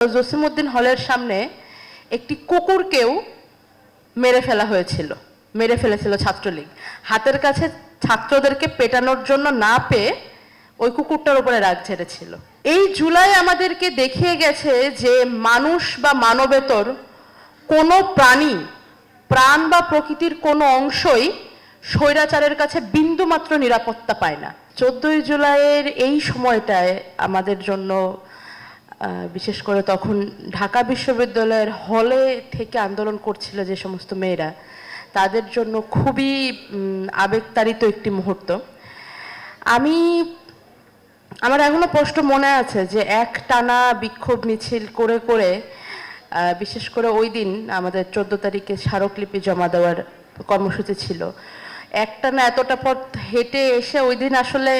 জসিমউদ্দিন হলের সামনে একটি কুকুরকেও মেরে ফেলেছিল ছাত্রলীগ। হাতের কাছে ছাত্রদেরকে পেটানোর জন্য না পেয়ে ওই কুকুরটার উপরে রাগ ঝেড়েছিল। এই জুলাই আমাদেরকে দেখিয়ে গেছে যে মানুষ বা মানবেতর কোনো প্রাণী, প্রাণ বা প্রকৃতির কোনো অংশই স্বৈরাচারের কাছে বিন্দুমাত্র নিরাপত্তা পায় না। 14ই জুলাইয়ের এই সময়টায় আমাদের জন্য বিশেষ করে তখন ঢাকা বিশ্ববিদ্যালয়ের হলে থেকে আন্দোলন করছিল যে সমস্ত মেয়েরা, তাদের জন্য খুবই আবেগতাড়িত একটি মুহূর্ত। আমার এখনো স্পষ্ট মনে আছে যে এক টানা বিক্ষোভ মিছিল করে করে বিশেষ করে ওই দিন আমাদের 14 তারিখে স্মারকলিপি জমা দেওয়ার কর্মসূচি ছিল। একটানা এতটা পথ হেঁটে এসে ওই দিন আসলে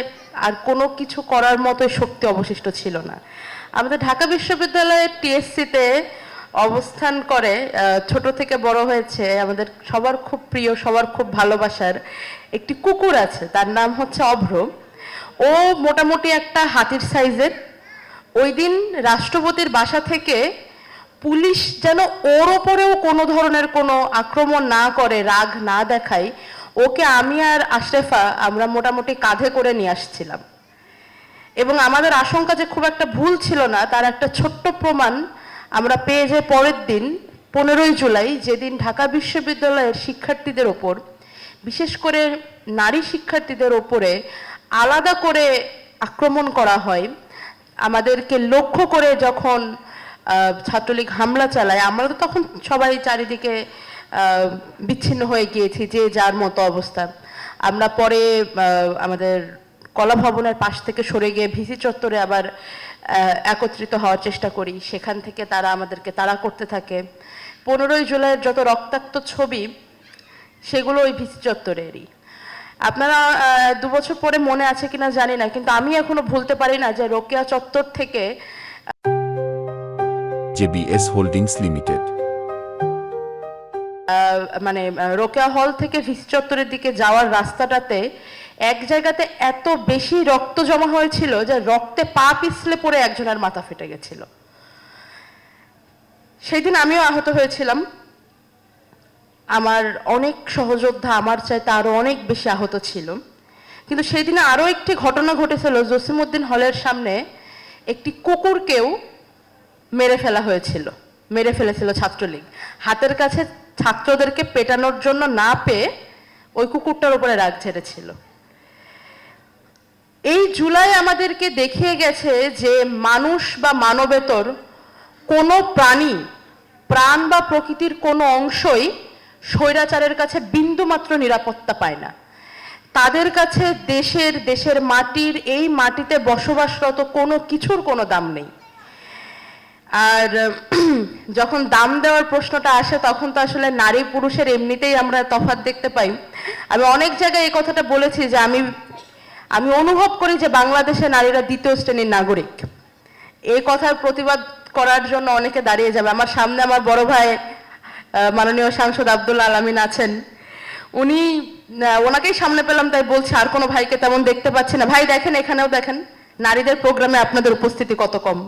আর কোনো কিছু করার মতো শক্তি অবশিষ্ট ছিল না। আমাদের ঢাকা বিশ্ববিদ্যালয়ের টিএসসিতে অবস্থান করে ছোট থেকে বড় হয়েছে আমাদের সবার খুব প্রিয়, সবার খুব ভালোবাসার একটি কুকুর আছে, তার নাম হচ্ছে অভ্র। ও মোটামুটি একটা হাতির সাইজের। ওই দিন রাষ্ট্রপতির বাসা থেকে পুলিশ যেন ওর ওপরেও কোনো ধরনের কোনো আক্রমণ না করে, রাগ না দেখায়, ওকে আমি আর আশরেফা আমরা মোটামুটি কাঁধে করে নিয়ে আসছিলাম। এবং আমাদের আশঙ্কা যে খুব একটা ভুল ছিল না তার একটা ছোট্ট প্রমাণ আমরা পেয়ে যাই পরের দিন 15ই জুলাই, যেদিন ঢাকা বিশ্ববিদ্যালয়ের শিক্ষার্থীদের ওপর, বিশেষ করে নারী শিক্ষার্থীদের ওপরে আলাদা করে আক্রমণ করা হয়। আমাদেরকে লক্ষ্য করে যখন ছাত্রলীগ হামলা চালায়, আমরা তো তখন সবাই চারিদিকে বিচ্ছিন্ন হয়ে গিয়েছি, যে যার মতো অবস্থা। আমরা পরে আমাদের কলা ভবনের পাশ থেকে সরে গিয়ে ভিসি চত্বরে আবার একত্রিত হওয়ার চেষ্টা করি। সেখান থেকে তারা আমাদেরকে তাড়া করতে থাকে। 15ই জুলাইয়ের যত রক্তাক্ত ছবি সেগুলো ওই ভিসি চত্বরেরই। আপনারা 2 বছর পরে মনে আছে কিনা জানি না, কিন্তু আমি এখনো ভুলতে পারি না যে রোকেয়া চত্বর থেকে জেবিএস হোল্ডিংস লিমিটেড মানে রোকেয়া হল থেকে ভিসি চত্বরের দিকে যাওয়ার রাস্তাটাতে এক জায়গাতে এত বেশি রক্ত জমা হয়েছিল যে রক্তে পা পিছলে পড়ে একজনের মাথা ফেটে গেছিল। সেই দিন আমিও আহত হয়েছিলাম। আমার অনেক সহযোদ্ধা আমার চাইতে আরো অনেক বেশি আহত ছিল। কিন্তু সেই দিনে আরো একটি ঘটনা ঘটেছিল। জসিমউদ্দিন হলের সামনে একটি কুকুরকেও মেরে ফেলেছিল ছাত্রলীগ। হাতের কাছে ছাত্রদেরকে পেটানোর জন্য না পেয়ে ওই কুকুরটার উপরে রাগ ঝেড়েছিল। এই জুলাই আমাদেরকে দেখিয়ে গেছে যে মানুষ বা মানবেতর কোনো প্রাণী, প্রাণ বা প্রকৃতির কোনো অংশই স্বৈরাচারের কাছে বিন্দুমাত্র নিরাপত্তা পায় না। তাদের কাছে দেশের মাটির, এই মাটিতে বসবাসরত কোনো কিছুর কোনো দাম নেই। আর যখন দাম দেওয়ার প্রশ্নটা আসে তখন তো আসলে নারী পুরুষের এমনিতেই আমরা তফাৎ দেখতে পাই। আমি অনেক জায়গায় এই কথাটা বলেছি যে আমি অনুভব করি যে বাংলাদেশে নারীরা দ্বিতীয় শ্রেণীর নাগরিক। এই কথার প্রতিবাদ করার জন্য অনেকে দাঁড়িয়ে যাবে। আমার সামনে আমার বড় ভাই মাননীয় সাংসদ আব্দুল আলামিন আছেন। ওনাকেই সামনে পেলাম, তাই বলছি আর কোনো ভাইকে তেমন দেখতে পাচ্ছি না। ভাই দেখেন, এখানেও দেখেন নারীদের প্রোগ্রামে আপনাদের উপস্থিতি কত কম।